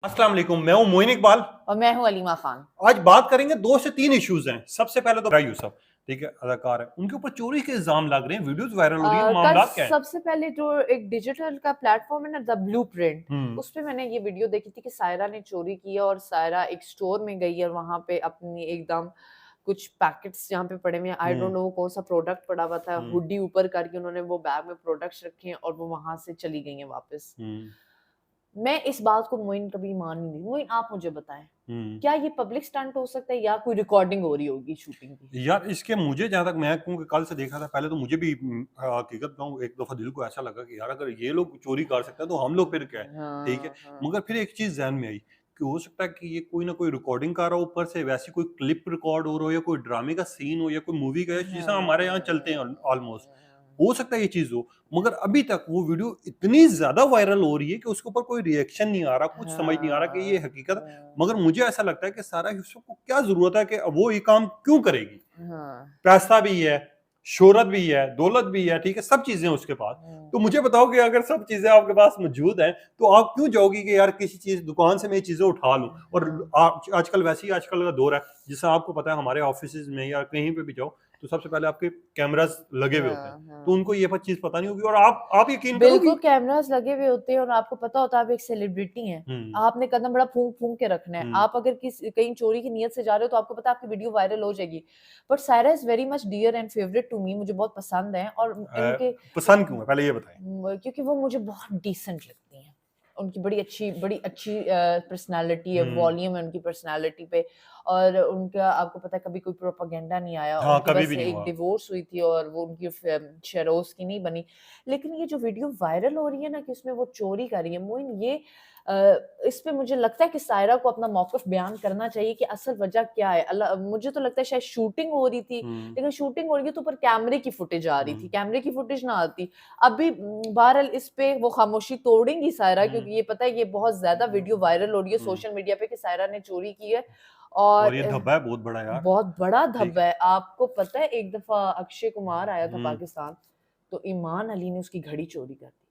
अस्सलाम वालेकुम, मैं हूं मोइन इकबाल। और मैं हूं अलीमा खान। आज बात करेंगे 2 से 3 इश्यूज हैं। सबसे पहले तो यूसुफ, ठीक है, अदाकार है, उनके ऊपर चोरी के इल्जाम लग रहे हैं, वीडियोस वायरल हो रही है, कल मामलात क्या है? सबसे पहले जो एक डिजिटल का प्लेटफॉर्म है ना, द ब्लूप्रिंट, हम्म उस पे मैंने ये वीडियो देखी थी कि सायरा ने चोरी की है और सायरा एक स्टोर में गई है और वहां पे अपनी एकदम कुछ पैकेट्स जहाँ पे पड़े हुए हैं, आई डोंट हम्म नो वो कौन सा प्रोडक्ट पड़ा हुआ था, हम्म हुडी ऊपर करके उन्होंने वो बैग में प्रोडक्ट्स रखे हैं और वो वहां से चली गई हैं वापस। हम्म मैं इस बात को मोइन कभी मान नहीं रही। मोइन, आप मुझे बताएं, हम्म क्या ये पब्लिक स्टंट हो सकता है या कोई रिकॉर्डिंग हो रही होगी शूटिंग की? यार, इसके मुझे जहां तक मैं क्योंकि कल से देखा था, पहले तो मुझे भी हकीकत कहूं, एक दफा दिल को ऐसा लगा कि यार अगर ये लोग चोरी कर सकते हैं तो हम लोग फिर क्या है। ठीक है, हाँ हाँ मगर फिर एक चीज ध्यान में आई कि हो सकता है कि ये कोई ना कोई रिकॉर्डिंग कर रहा हो, ऊपर से वैसी कोई क्लिप रिकॉर्ड हो रहा हो या कोई ड्रामे का सीन हो या कोई मूवी का, जैसा हमारे यहाँ चलते हैं ऑलमोस्ट। हो सकता है ये चीज हो, मगर अभी तक वो वीडियो इतनी ज्यादा वायरल हो रही है कि उसके ऊपर कोई रिएक्शन नहीं आ रहा, कुछ समझ नहीं आ रहा कि ये हकीकत। मगर मुझे ऐसा लगता है कि सारा यूसुफ को क्या जरूरत है कि वो ये काम क्यों करेगी। हाँ पैसा भी है, शोहरत भी है, दौलत भी है, ठीक है, सब चीजें उसके पास। तो मुझे बताओ कि अगर सब चीजें आपके पास मौजूद हैं तो आप क्यों जाओगी कि यार किसी चीज दुकान से मैं ये चीजें उठा लूं। और आजकल वैसे ही आजकल का दौर है, जैसा आपको पता है, हमारे ऑफिस में या कहीं पे भी जाओ तो सबसे पहले आपके कैमरास लगे हुए होते हैं। हाँ तो हाँ उनको ये चीज पता नहीं होगी, और आप यकीन करोगी। बिल्कुल कैमरास लगे हुए होते हैं और आपको पता होता है आप एक सेलिब्रिटी हैं। हम्म आपने कदम बड़ा फूंक फूंक के रखना है। हम्म आप अगर कहीं चोरी की नीयत से जा रहे हो तो आपको पता है आपकी वीडियो वायरल हो जाएगी। But Saira is very much dear and favourite to me, मुझे बहुत पसंद है और इनके पसंद क्यों है, पहले ये बताएं। क्योंकि वो मुझे बहुत डिसेंट लगती हैं। उनकी बड़ी अच्छी पर्सनैलिटी है, हम्म वॉल्यूम है उनकी पर्सनैलिटी पे। और उनका आपको पता है कभी कोई प्रोपेगेंडा नहीं आया। हाँ, उनकी कभी बस भी नहीं एक हुआ। डिवोर्स हुई थी और वो उनकी शेरोज की नहीं बनी। लेकिन ये जो वीडियो वायरल हो रही है ना कि उसमें वो चोरी कर रही है, मोइन, ये इस पे मुझे लगता है कि सायरा को अपना मौक़िफ़ बयान करना चाहिए कि असल वजह क्या है। मुझे तो लगता है शायद शूटिंग हो रही थी, हम्म लेकिन शूटिंग हो रही है तो ऊपर कैमरे की फुटेज आ रही थी, हम्म कैमरे की फुटेज ना आती। अभी बहरहाल इस पे वो खामोशी तोड़ेंगी सायरा, हम्म क्योंकि ये पता है ये बहुत ज़्यादा वीडियो वायरल हो रही है हम्म सोशल मीडिया पे कि सायरा ने चोरी की है। और और ये धब्बा है बहुत बड़ा यार। बहुत बड़ा ठीक धब्बा है। है। आपको पता है एक दफ़ा अक्षय कुमार आया था हम्म पाकिस्तान, तो ईमान अली ने उसकी घड़ी चोरी कर दी।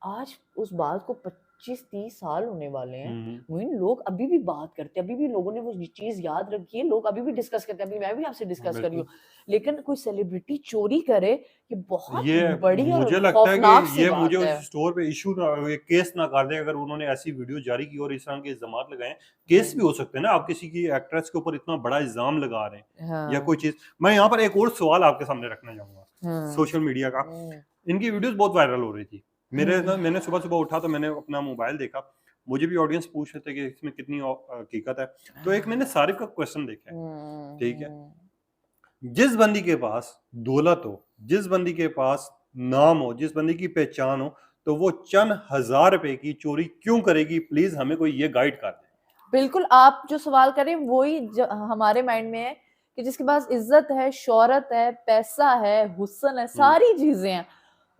आज उस बात को 25-30 साल होने वाले हैं। हम्म मोइन, लोग अभी भी बात करते हैं, अभी भी लोगों ने वो चीज़ याद रखी है, लोग अभी भी डिस्कस करते हैं। अभी मैं भी आपसे डिस्कस कर रही हूँ। बिल्कुल। लेकिन कोई सेलिब्रिटी चोरी करे, ये बहुत ये बड़ी और मुझे लगता है कि खौफनाक सी ये मुझे बात है। उस स्टोर पे इशू ना, ये केस ना कर दे अगर उन्होंने ऐसी वीडियो जारी की और इस तरह के इल्जामात लगाए। केस भी हुँ, हो सकते हैं ना, आप किसी की एक्ट्रेस के ऊपर इतना बड़ा इल्जाम लगा रहे हैं या हाँ, कोई चीज। मैं यहाँ पर एक और सवाल आपके सामने रखना चाहूंगा, हाँ, सोशल मीडिया का। हुँ, इनकी वीडियोस बहुत वायरल हो रही थी। मेरे हुँ, ना, मैंने सुबह सुबह उठा तो मैंने अपना मोबाइल देखा। मुझे भी ऑडियंस पूछ रहे थे कि इसमें कितनी हकीकत है। तो एक मैंने सारिफ का क्वेश्चन देखा है, हुँ, ठीक है। हुँ। जिस बंदी के पास दौलत हो, जिस बंदी के पास नाम हो, जिस बंदी की पहचान हो, तो वो चंद हजार रुपए की चोरी क्यों करेगी? प्लीज हमें कोई ये गाइड कर दे। बिल्कुल, आप जो सवाल कर रहे हैं वही हमारे माइंड में है कि जिसके पास इज़्ज़त है, शोहरत है, पैसा है, हुस्न है, हम्म सारी चीज़ें हैं,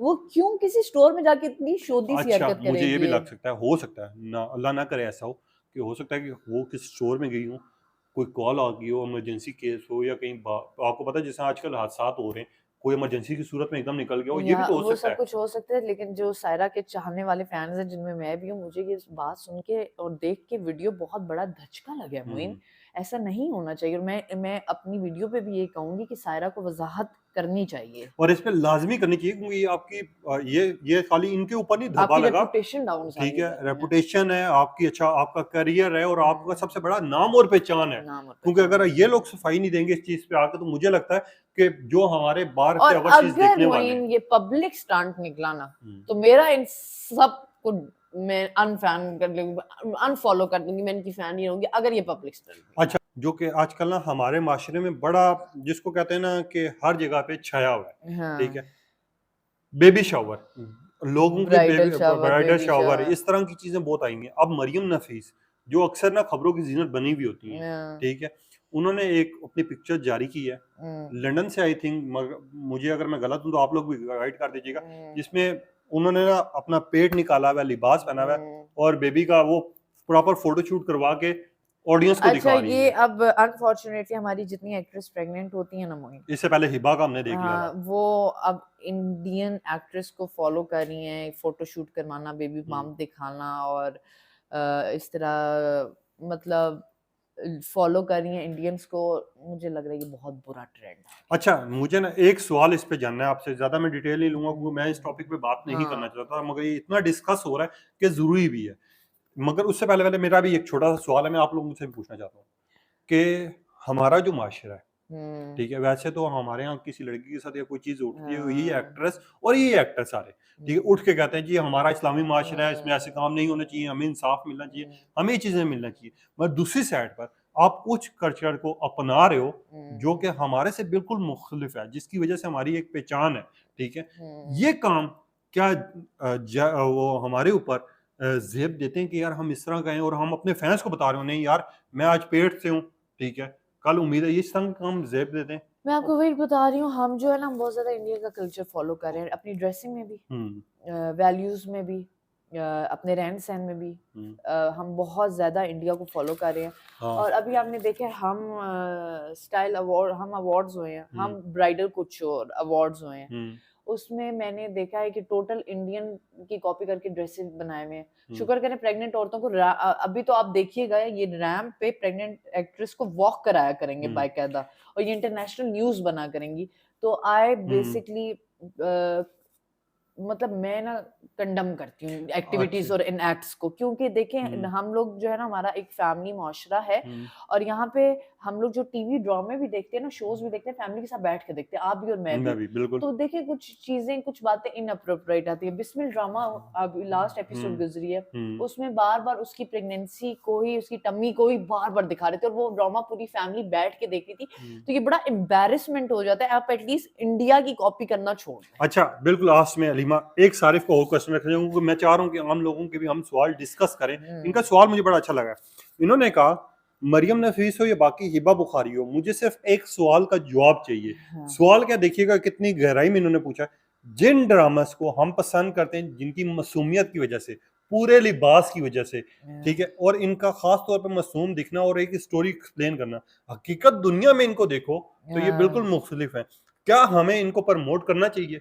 वो क्यों किसी स्टोर में जाके इतनी शोधी सी अच्छा, हरकत मुझे ये भी करेगी? लग सकता है, हो सकता है ना, अल्लाह ना करे ऐसा हो, कि हो सकता है कि वो किसी स्टोर में गई हो, कोई कॉल आ गई हो, इमरजेंसी केस हो, या कहीं आपको पता है जैसे आजकल हादसात हो रहे हैं, कोई इमरजेंसी की सूरत में एकदम निकल गया हो, ये या भी तो हो वो सकता सब है। कुछ हो सकता है, लेकिन जो सायरा के चाहने वाले फैन्स हैं जिनमें मैं भी हूँ, मुझे ये बात सुन के और देख के वीडियो बहुत बड़ा धचका लगा है मोइन। हम्म ऐसा नहीं होना चाहिए और मैं अपनी वीडियो पे भी ये कहूँगी कि सायरा को वज़ाहत करनी चाहिए। और इस पे लाजमी करनी चाहिए, क्योंकि ये आपकी ये खाली इनके ऊपर नहीं धब्बा आपकी लगा। रेपुटेशन डाउन ठीक सारी हो है, जाती है। रेपुटेशन है आपकी, अच्छा आपका करियर है, और आपका हुँ, सबसे बड़ा नाम और पहचान है। नाम और क्योंकि पहचान अगर है। ये लोग सफाई नहीं देंगे इस चीज पे आके, तो मुझे लगता है कि जो हमारे बाहर और से ओवरसीज अगर देखने वाले हैं। मोइन ये पब्लिक स्टंट निकला ना, हम्म। तो मेरा इन सबको मैं अनफैन कर दूँगी, अनफॉलो कर दूँगी, मैं इनकी फैन नहीं रहूँगी अगर ये पब्लिक स्टंट निकला। अच्छा, जो कि आजकल ना हमारे माशरे में बड़ा, जिसको कहते हैं ना कि हर जगह पे छाया हुआ है, ठीक हाँ, है, बेबी शावर, लोगों के bridal baby shower, bridal baby shower, shower. इस तरह की चीजें बहुत आई हैं। अब मरियम नफीस, जो अक्सर ना खबरों की जीनत बनी हुई होती हैं, हाँ, ठीक है, उन्होंने एक अपनी पिक्चर जारी की है हुँ, लंदन से, आई थिंक, मुझे अगर मैं गलत हूं तो आप लोग भी गाइड कर दीजिएगा। हुँ, जिसमें उन्होंने ना अपना पेट निकाला हुआ है, लिबास पहना हुआ है, हुँ। और बेबी का वो प्रॉपर फोटो शूट करवा के ऑडियंस को अच्छा, दिखा रही ये है। अब अनफॉर्च्यूनेटली हमारी जितनी एक्ट्रेस प्रेग्नेंट होती हैं ना मोइन, इससे पहले हिबा का हमने देख लिया था। वो अब इंडियन एक्ट्रेस को फॉलो कर रही हैं, फोटोशूट करवाना, बेबी हम्म बम्प दिखाना और اس طرح مطلب فالو کر رہی ہیں انڈینس کو، مجھے لگ رہا ہے یہ بہت برا ٹرینڈ ہے. اچھا مجھے نا ایک سوال اس پہ جاننا ہے آپ سے، زیادہ میں ڈیٹیل نہیں لوں گا کیونکہ میں اس ٹاپک پہ بات نہیں کرنا چاہتا، مگر یہ اتنا ڈسکس ہو رہا ہے کہ ضروری بھی ہے. مگر اس سے پہلے میرا بھی ایک چھوٹا سا سوال ہے، میں آپ لوگوں سے بھی پوچھنا چاہتا ہوں کہ ہمارا جو معاشرہ ہے ٹھیک ہے، ویسے تو ہمارے یہاں کسی لڑکی کے ساتھ یا کوئی چیز اٹھتی ہے یہ ایکٹریس اور یہ ایکٹر سارے ٹھیک ہے اٹھ کے کہتے ہیں جی ہمارا اسلامی معاشرہ ہے، اس میں ایسے کام نہیں ہونے چاہیے، ہمیں انصاف ملنا چاہیے، ہمیں یہ چیزیں ملنا چاہیے. مگر دوسری سائڈ پر آپ کچھ کلچر کو اپنا رہے ہو جو کہ ہمارے سے بالکل مختلف ہے، جس کی وجہ سے ہماری ایک پہچان ہے ٹھیک ہے. یہ کام کیا وہ ہمارے اوپر زیب دیتے ہیں کہ یار ہم اس طرح کہیں اور ہم اپنے فینس کو بتا رہے ہوں نہیں یار میں آج پیٹ سے ہوں ٹھیک ہے، کل امید ہے اس طرح کام زیب دیتے ہیں. میں آپ کو وہی بتا رہی ہوں، ہم جو ہے نا بہت زیادہ انڈیا کا کلچر فالو کر رہے ہیں، اپنی ڈریسنگ میں بھی، ویلیوز میں بھی، اپنے رہن سہن میں بھی ہم بہت زیادہ انڈیا کو فالو کر رہے ہیں. اور ابھی آپ نے دیکھا ہم اسٹائل ایوارڈ، ہم ایوارڈز ہوئے ہیں، ہم برائڈل کچھ ایوارڈز ہوئے ہیں، اس میں میں نے دیکھا ہے کہ ٹوٹل انڈین کی کاپی کر کے ڈریسز بنائے ہوئے ہیں. شکر کریں پریگننٹ عورتوں کو، ابھی تو آپ دیکھیے گا یہ ریمپ پہ پریگننٹ ایکٹریس کو واک کرایا کریں گے باقاعدہ، اور یہ انٹرنیشنل نیوز بنا کریں گی. تو آئی بیسکلی مطلب میں نا کنڈم کرتی ہوں ایکٹیویٹیز اور ان ایکٹس کو، کیونکہ دیکھیں ہم لوگ جو ہے نا ہمارا ایک فیملی معاشرہ ہے، اور یہاں پہ ہم لوگ جو ٹی وی ڈرامے بھی دیکھتے ہیں نا، شوز بھی دیکھتے ہیں، فیملی کے ساتھ بیٹھ کے دیکھتے ہیں، آپ بھی اور میں بھی. تو دیکھیں کچھ چیزیں کچھ باتیں ان اپروپریٹ آتی ہیں. بسمل ڈراما اب لاسٹ ایپیسوڈ گزری ہے، اس میں بار بار اس کی پریگنینسی کو ہی، اس کی ٹمی کو ہی بار بار دکھا رہے تھے، اور وہ ڈراما پوری فیملی بیٹھ کے دیکھ رہی تھی. تو یہ بڑا امبیرسمنٹ ہو جاتا ہے. آپ ایٹ لیسٹ انڈیا کی کاپی کرنا چھوڑ دیں. اچھا بالکل. لاسٹ میں علیمہ ایک صارف کو اور کوسچن رکھنا چاہوں گا، میں چاہ رہا ہوں کہ عام لوگوں کے بھی ہم سوال ڈسکس کریں. ان کا سوال مجھے بڑا اچھا لگا. انہوں نے کہا مریم نفیس ہو یا باقی ہبہ بخاری ہو، مجھے صرف ایک سوال کا جواب چاہیے. سوال کیا دیکھیے گا کتنی گہرائی میں انہوں نے پوچھا. جن ڈراماز کو ہم پسند کرتے ہیں جن کی معصومیت کی وجہ سے، پورے لباس کی وجہ سے ٹھیک ہے، اور ان کا خاص طور پہ معصوم دکھنا اور ایک اسٹوری ایکسپلین کرنا، حقیقت دنیا میں ان کو دیکھو تو یہ بالکل مختلف ہیں. کیا ہمیں ان کو پروموٹ کرنا چاہیے؟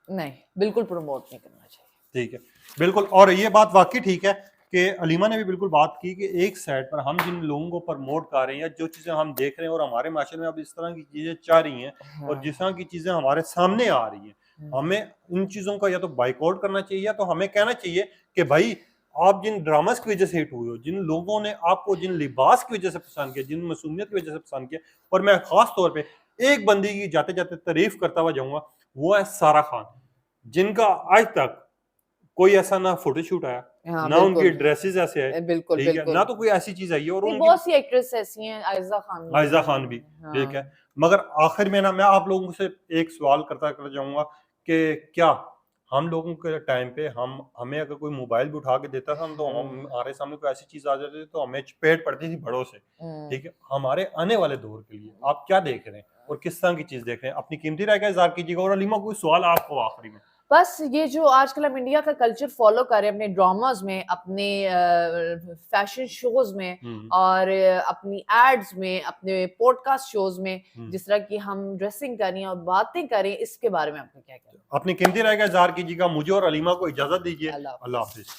نہیں، بالکل پروموٹ نہیں کرنا چاہیے. ٹھیک ہے بالکل. اور یہ بات واقعی ٹھیک ہے کہ علیمہ نے بھی بالکل بات کی کہ ایک سائڈ پر ہم جن لوگوں کو پروموٹ کر رہے ہیں یا جو چیزیں ہم دیکھ رہے ہیں اور ہمارے معاشرے میں اب اس طرح کی چیزیں چاہ رہی ہیں اور جس طرح کی چیزیں ہمارے سامنے آ رہی ہیں، ہمیں ان چیزوں کا یا تو بائیکاٹ کرنا چاہیے یا تو ہمیں کہنا چاہیے کہ بھائی آپ جن ڈراماز کی وجہ سے ہٹ ہوئے ہو، جن لوگوں نے آپ کو جن لباس کی وجہ سے پسند کیا، جن معصومیت کی وجہ سے پسند کیا، اور میں خاص طور پہ ایک بندی کی جاتے جاتے تعریف کرتا ہوا جاؤں گا، وہ ہے سارہ خان، جن کا آج تک کوئی ایسا نہ فوٹو شوٹ آیا، نہ ان کی ڈریسز ایسے آئے ٹھیک ہے، نہ تو کوئی ایسی چیز آئی ہے. اور بہت سی ایکٹریس ایسی ہیں، عائزہ خان بھی ٹھیک ہے. مگر آخر میں نا میں آپ لوگوں سے ایک سوال کرتا جاؤں گا کہ کیا ہم لوگوں کے ٹائم پہ ہمیں اگر کوئی موبائل بھی اٹھا کے دیتا تھا تو ہمارے سامنے کوئی ایسی چیز آ جاتی تھی تو ہمیں چپیٹ پڑتی تھی بڑوں سے ٹھیک ہے. ہمارے آنے والے دور کے لیے آپ کیا دیکھ رہے ہیں اور کس طرح کی چیز دیکھ رہے ہیں؟ اپنی قیمتی رائے کا اظہار کیجیے گا. اور علیمہ کوئی سوال آپ کو آخری میں؟ بس یہ جو آج کل ہم انڈیا کا کلچر فالو کر رہے ہیں اپنے ڈراماز میں، اپنے فیشن شوز میں، اور اپنی ایڈز میں، اپنے پوڈ کاسٹ شوز میں، جس طرح کی ہم ڈریسنگ کریں اور باتیں کریں، اس کے بارے میں آپ کو کیا کہنا ہے؟ اپنی قیمتی رائے کا اظہار کیجیے گا. مجھے اور علیمہ کو اجازت دیجیے. اللہ حافظ.